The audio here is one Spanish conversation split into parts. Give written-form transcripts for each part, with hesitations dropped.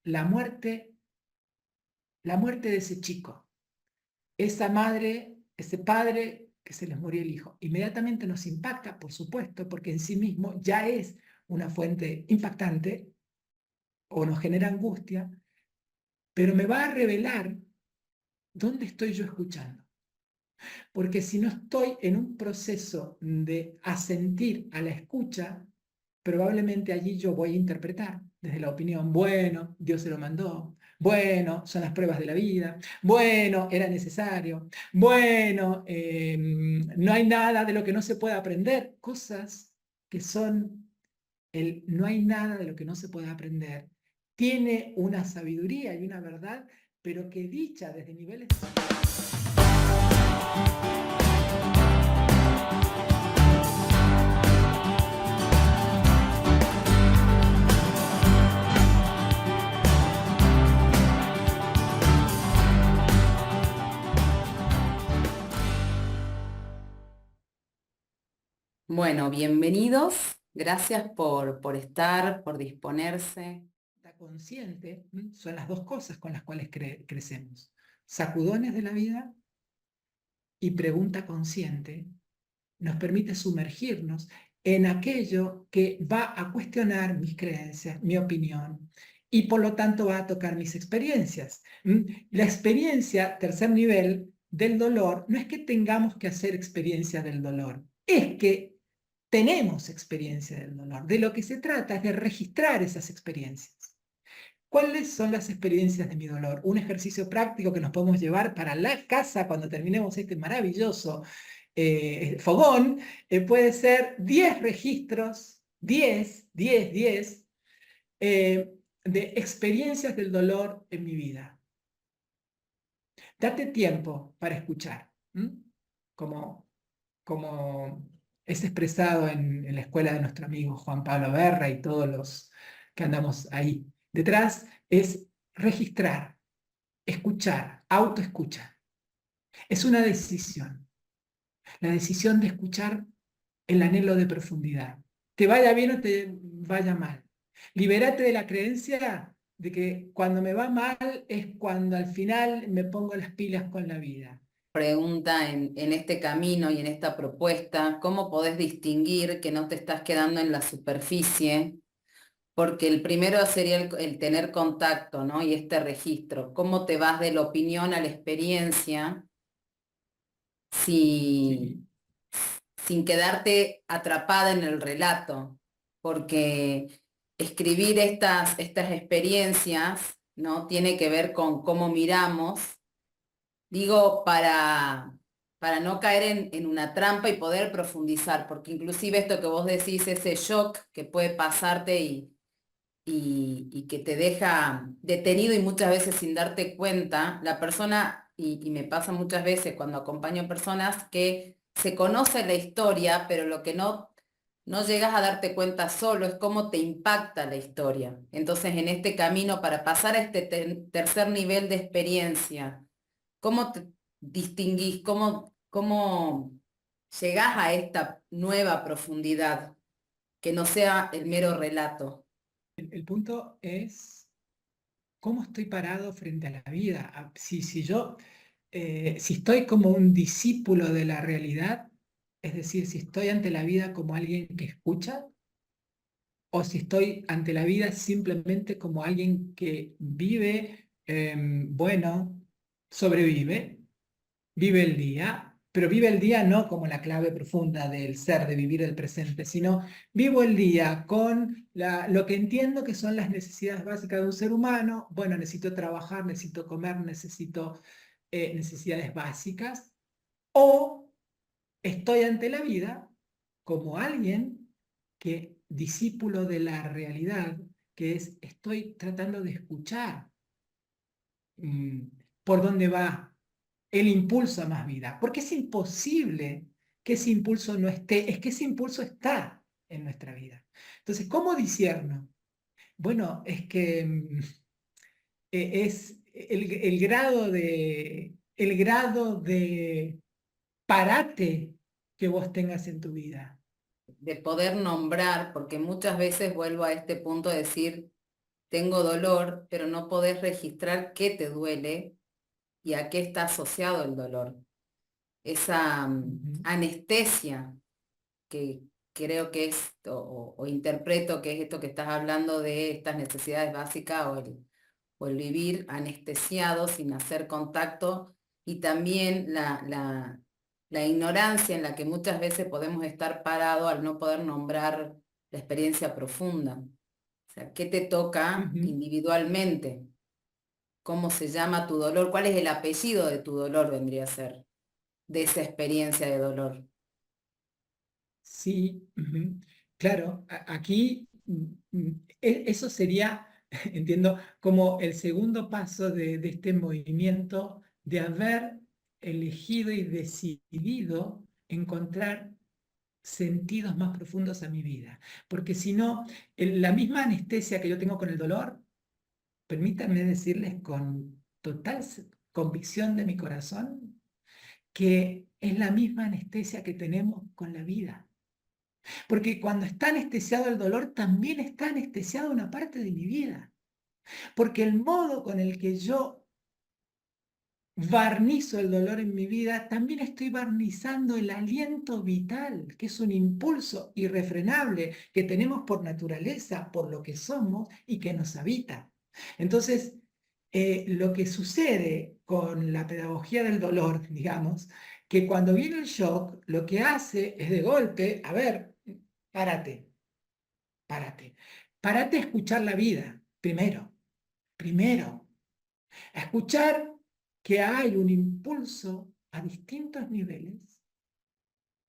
la muerte de ese chico, esa madre, ese padre que se les murió el hijo. Inmediatamente nos impacta, por supuesto, porque en sí mismo ya es una fuente impactante o nos genera angustia, pero me va a revelar dónde estoy yo escuchando. Porque si no estoy en un proceso de asentir a la escucha, probablemente allí yo voy a interpretar desde la opinión, bueno, Dios se lo mandó, bueno, son las pruebas de la vida, bueno, era necesario, bueno, no hay nada de lo que no se pueda aprender, cosas que son el no hay nada de lo que no se pueda aprender. Tiene una sabiduría y una verdad, pero que dicha desde niveles... Bueno, bienvenidos. Gracias por estar, por disponerse. Consciente son las dos cosas con las cuales crecemos. Sacudones de la vida y pregunta consciente nos permite sumergirnos en aquello que va a cuestionar mis creencias, mi opinión, y por lo tanto va a tocar mis experiencias. La experiencia, tercer nivel, del dolor, no es que tengamos que hacer experiencia del dolor, es que tenemos experiencia del dolor. De lo que se trata es de registrar esas experiencias. ¿Cuáles son las experiencias de mi dolor? Un ejercicio práctico que nos podemos llevar para la casa cuando terminemos este maravilloso fogón puede ser 10 registros, 10 de experiencias del dolor en mi vida. Date tiempo para escuchar, como, como es expresado en la escuela de nuestro amigo Juan Pablo Berra y todos los que andamos ahí. Detrás es registrar, escuchar, autoescucha. Es una decisión, la decisión de escuchar el anhelo de profundidad. Te vaya bien o te vaya mal. Libérate de la creencia de que cuando me va mal es cuando al final me pongo las pilas con la vida. Pregunta en este camino y en esta propuesta, ¿cómo podés distinguir que no te estás quedando en la superficie? Porque el primero sería el tener contacto, ¿no? Y este registro. ¿Cómo te vas de la opinión a la experiencia Sí. sin quedarte atrapada en el relato? Porque escribir estas experiencias, ¿no? Tiene que ver con cómo miramos. Digo, para no caer en una trampa y poder profundizar, porque inclusive esto que vos decís, ese shock que puede pasarte y que te deja detenido y muchas veces sin darte cuenta, la persona, y me pasa muchas veces cuando acompaño personas que se conoce la historia, pero lo que no llegas a darte cuenta solo es cómo te impacta la historia. Entonces, en este camino, para pasar a este tercer nivel de experiencia, ¿cómo te distinguís? ¿Cómo llegás a esta nueva profundidad que no sea el mero relato? El punto es cómo estoy parado frente a la vida. Si yo, si estoy como un discípulo de la realidad, es decir, si estoy ante la vida como alguien que escucha, o si estoy ante la vida simplemente como alguien que vive, bueno, sobrevive, vive el día, pero vive el día no como la clave profunda del ser, de vivir el presente, sino vivo el día con lo que entiendo que son las necesidades básicas de un ser humano. Bueno, necesito trabajar, necesito comer, necesito necesidades básicas, o estoy ante la vida como alguien que discípulo de la realidad, que es estoy tratando de escuchar mm, por dónde va el impulso a más vida, porque es imposible que ese impulso no esté, es que ese impulso está en nuestra vida. Entonces, ¿cómo discierno? Bueno, es que es el grado de parate que vos tengas en tu vida. De poder nombrar, porque muchas veces vuelvo a este punto de decir, tengo dolor, pero no podés registrar qué te duele y a qué está asociado el dolor. Esa Ujú, anestesia que creo que es, o interpreto que es esto que estás hablando de estas necesidades básicas o el vivir anestesiado sin hacer contacto y también la ignorancia en la que muchas veces podemos estar parados al no poder nombrar la experiencia profunda. O sea, ¿qué te toca ujú. individualmente? ¿Cómo se llama tu dolor? ¿Cuál es el apellido de tu dolor vendría a ser? De esa experiencia de dolor. Sí, ujú. Claro, aquí eso sería, entiendo, como el segundo paso de este movimiento de haber elegido y decidido encontrar sentidos más profundos a mi vida. Porque si no, la misma anestesia que yo tengo con el dolor, permítanme decirles con total convicción de mi corazón, que es la misma anestesia que tenemos con la vida. Porque cuando está anestesiado el dolor, también está anestesiada una parte de mi vida. Porque el modo con el que yo barnizo el dolor en mi vida, también estoy barnizando el aliento vital, que es un impulso irrefrenable que tenemos por naturaleza, por lo que somos y que nos habita. Entonces, lo que sucede con la pedagogía del dolor, digamos, que cuando viene el shock, lo que hace es de golpe, a ver, párate, párate, párate a escuchar la vida, primero, a escuchar que hay un impulso a distintos niveles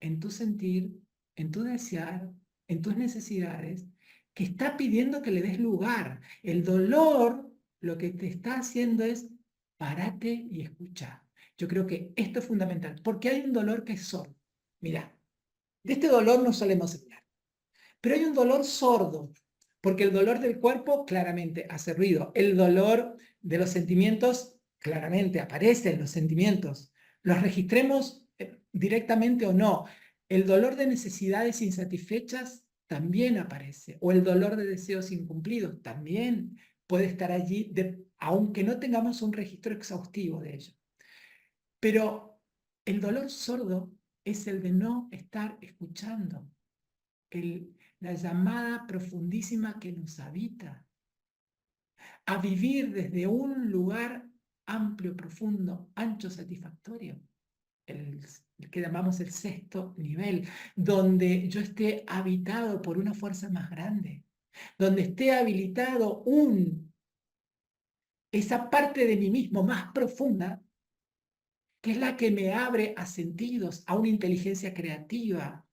en tu sentir, en tu desear, en tus necesidades, que está pidiendo que le des lugar. El dolor lo que te está haciendo es párate y escucha. Yo creo que esto es fundamental, porque hay un dolor que es sordo. Mira, de este dolor no solemos hablar, pero hay un dolor sordo, porque el dolor del cuerpo claramente hace ruido. El dolor de los sentimientos claramente aparece en los sentimientos. Los registremos directamente o no. El dolor de necesidades insatisfechas también aparece. O el dolor de deseos incumplidos también puede estar allí, aunque no tengamos un registro exhaustivo de ello. Pero el dolor sordo es el de no estar escuchando la llamada profundísima que nos habita, a vivir desde un lugar amplio, profundo, ancho, satisfactorio, el que llamamos el sexto nivel, donde yo esté habitado por una fuerza más grande, donde esté habilitado esa parte de mí mismo más profunda, que es la que me abre a sentidos, a una inteligencia creativa,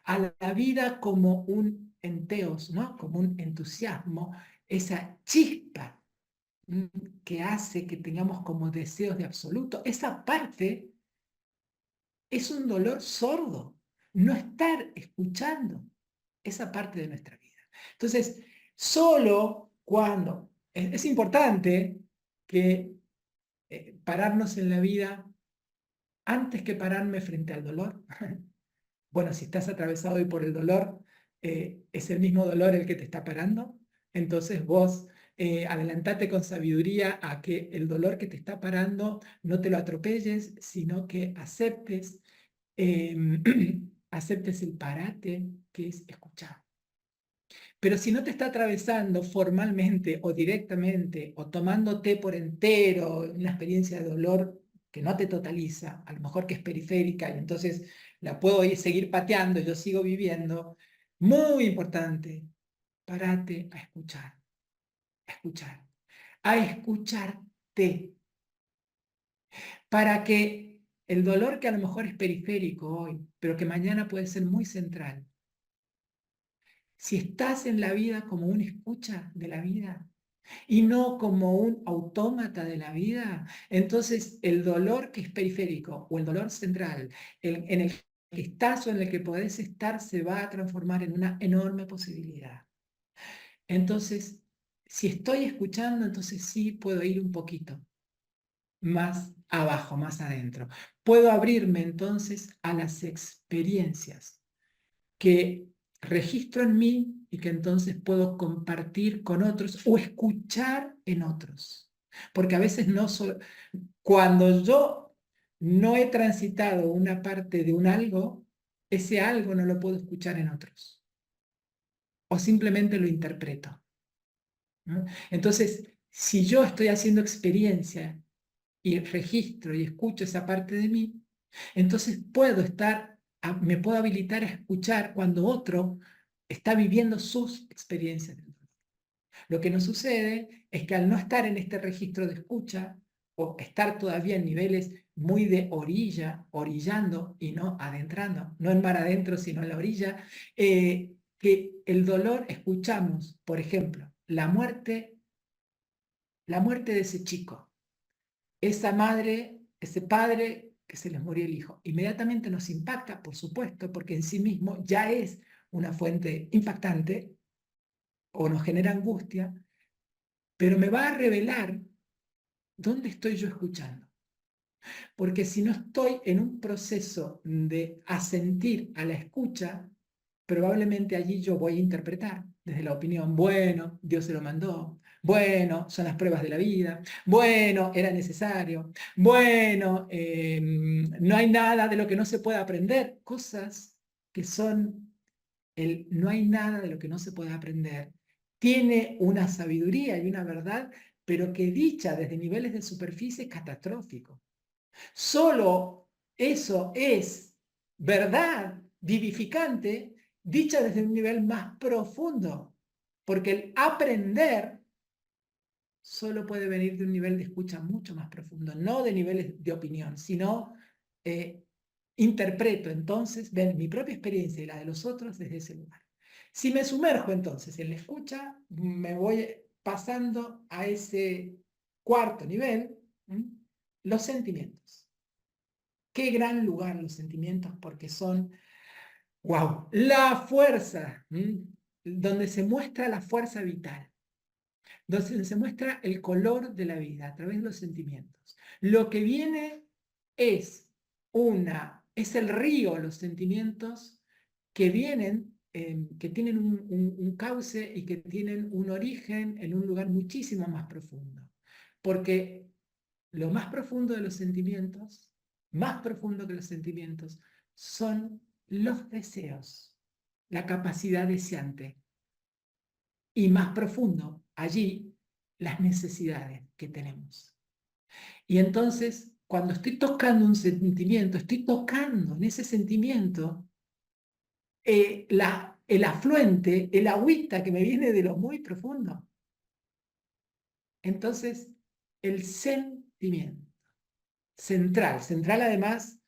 a la vida como un enteos, ¿no? Como un entusiasmo, esa chispa mm, que hace que tengamos como deseos de absoluto. Esa parte es un dolor sordo, no estar escuchando esa parte de nuestra vida. Entonces, solo cuando es importante que pararnos en la vida antes que pararme frente al dolor. Bueno, si estás atravesado hoy por el dolor, es el mismo dolor el que te está parando. Entonces vos adelantate con sabiduría a que el dolor que te está parando no te lo atropelles, sino que aceptes, eh, aceptes el parate que es escuchar. Pero si no te está atravesando formalmente o directamente o tomándote por entero una experiencia de dolor que no te totaliza, a lo mejor que es periférica y entonces la puedo seguir pateando, yo sigo viviendo, muy importante, párate a escuchar, a escucharte, para que el dolor que a lo mejor es periférico hoy, pero que mañana puede ser muy central, si estás en la vida como un escucha de la vida y no como un autómata de la vida, entonces el dolor que es periférico o el dolor central en el que estás o en el que podés estar se va a transformar en una enorme posibilidad. Entonces, si estoy escuchando, entonces sí puedo ir un poquito más abajo, más adentro. Puedo abrirme entonces a las experiencias que registro en mí y que entonces puedo compartir con otros o escuchar en otros. Porque a veces no solo, cuando yo no he transitado una parte de un algo, ese algo no lo puedo escuchar en otros. O simplemente lo interpreto, ¿no? Entonces, si yo estoy haciendo experiencia y registro y escucho esa parte de mí, entonces me puedo habilitar a escuchar cuando otro está viviendo sus experiencias. Lo que nos sucede es que al no estar en este registro de escucha o estar todavía en niveles muy de orilla, orillando y no adentrando, no en mar adentro, sino en la orilla, que el dolor escuchamos, por ejemplo, la muerte de ese chico, esa madre, ese padre que se les murió el hijo. Inmediatamente nos impacta, por supuesto, porque en sí mismo ya es una fuente impactante o nos genera angustia, pero me va a revelar dónde estoy yo escuchando. Porque si no estoy en un proceso de asentir a la escucha, probablemente allí yo voy a interpretar desde la opinión, bueno, Dios se lo mandó, bueno, son las pruebas de la vida, bueno, era necesario, bueno, no hay nada de lo que no se pueda aprender, cosas que son no hay nada de lo que no se pueda aprender. Tiene una sabiduría y una verdad, pero que dicha desde niveles de superficie es catastrófico. Solo eso es verdad vivificante dicha desde un nivel más profundo, porque el aprender solo puede venir de un nivel de escucha mucho más profundo, no de niveles de opinión, sino interpreto entonces, ven mi propia experiencia y la de los otros desde ese lugar. Si me sumerjo entonces en la escucha, me voy pasando a ese cuarto nivel, los sentimientos. Qué gran lugar los sentimientos porque son, wow, la fuerza, donde se muestra la fuerza vital, donde se muestra el color de la vida a través de los sentimientos. Lo que viene es es el río, los sentimientos que vienen, que tienen un cauce y que tienen un origen en un lugar muchísimo más profundo. Porque lo más profundo de los sentimientos, más profundo que los sentimientos, son los deseos, la capacidad deseante. Y más profundo, allí, las necesidades que tenemos. Y entonces, cuando estoy tocando un sentimiento, estoy tocando en ese sentimiento el afluente, el agüita que me viene de lo muy profundo. Entonces, el sentimiento, central además,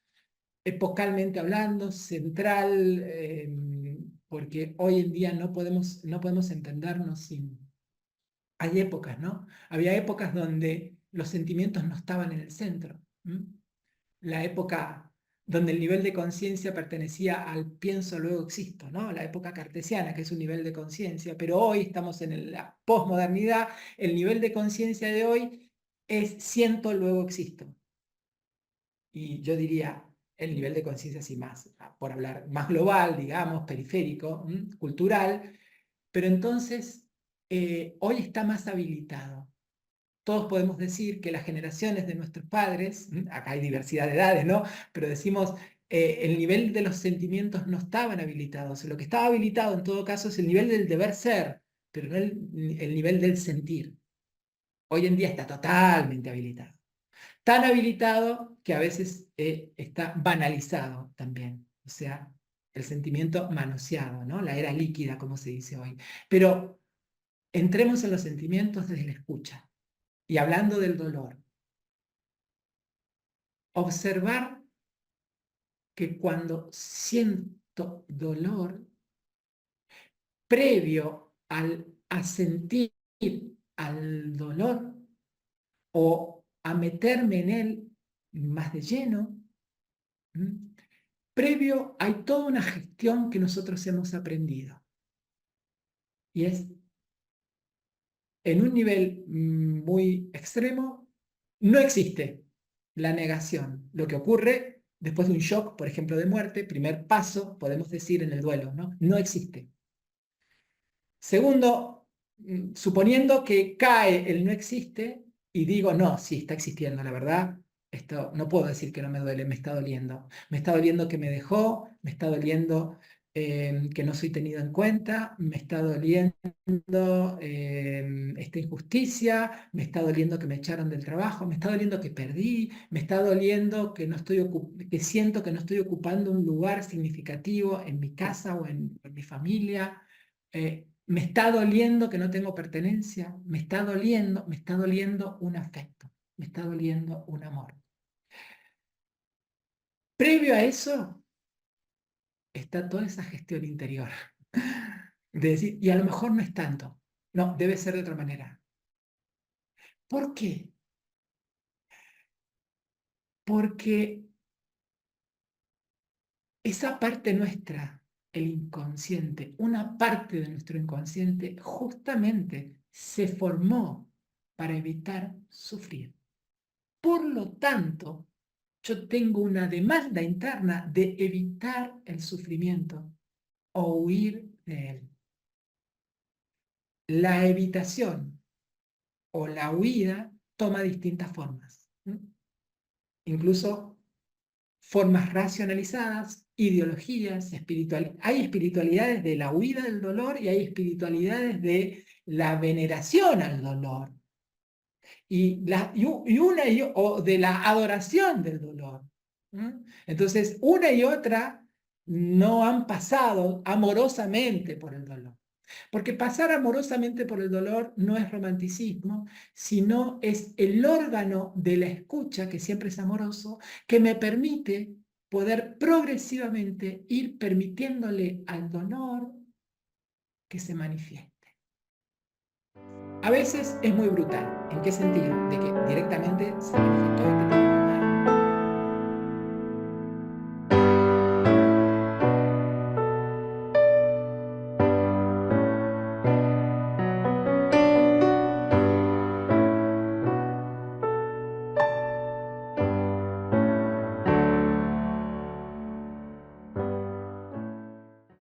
epocalmente hablando, central, porque hoy en día no podemos entendernos sin... Hay épocas, ¿no? Había épocas donde los sentimientos no estaban en el centro. La época donde el nivel de conciencia pertenecía al pienso, luego existo, ¿no? La época cartesiana, que es un nivel de conciencia, pero hoy estamos en la posmodernidad, el nivel de conciencia de hoy es siento, luego existo. Y yo diría el nivel de conciencia así más, por hablar más global, digamos, periférico, cultural, pero entonces hoy está más habilitado. Todos podemos decir que las generaciones de nuestros padres, acá hay diversidad de edades, ¿no? Pero decimos, el nivel de los sentimientos no estaban habilitados. Lo que estaba habilitado en todo caso es el nivel del deber ser, pero no el nivel del sentir. Hoy en día está totalmente habilitado. Tan habilitado que a veces está banalizado también. O sea, el sentimiento manoseado, ¿no? La era líquida, como se dice hoy. Pero entremos en los sentimientos desde la escucha. Y hablando del dolor, observar que cuando siento dolor, previo a sentir al dolor o a meterme en él más de lleno, previo hay toda una gestión que nosotros hemos aprendido. Y es, en un nivel muy extremo, no existe la negación. Lo que ocurre después de un shock, por ejemplo, de muerte, primer paso, podemos decir en el duelo, ¿no? No existe. Segundo, suponiendo que cae el no existe y digo, no, sí, está existiendo, la verdad, esto, no puedo decir que no me duele, me está doliendo. Me está doliendo que me dejó, me está doliendo que no soy tenido en cuenta, me está doliendo esta injusticia, me está doliendo que me echaron del trabajo, me está doliendo que perdí, me está doliendo que, no estoy que siento que no estoy ocupando un lugar significativo en mi casa o en mi familia. Me está doliendo que no tengo pertenencia, me está doliendo un afecto, me está doliendo un amor. Previo a eso está toda esa gestión interior. De decir, y a lo mejor no es tanto. No, debe ser de otra manera. ¿Por qué? Porque esa parte nuestra, el inconsciente, una parte de nuestro inconsciente, justamente se formó para evitar sufrir. Por lo tanto, yo tengo una demanda interna de evitar el sufrimiento o huir de él. La evitación o la huida toma distintas formas. Incluso formas racionalizadas, ideologías, hay espiritualidades de la huida del dolor y hay espiritualidades de la veneración al dolor. O de la adoración del dolor. Entonces, una y otra no han pasado amorosamente por el dolor. Porque pasar amorosamente por el dolor no es romanticismo, sino es el órgano de la escucha, que siempre es amoroso, que me permite poder progresivamente ir permitiéndole al dolor que se manifieste. A veces es muy brutal. ¿En qué sentido? De que directamente se manifestó y te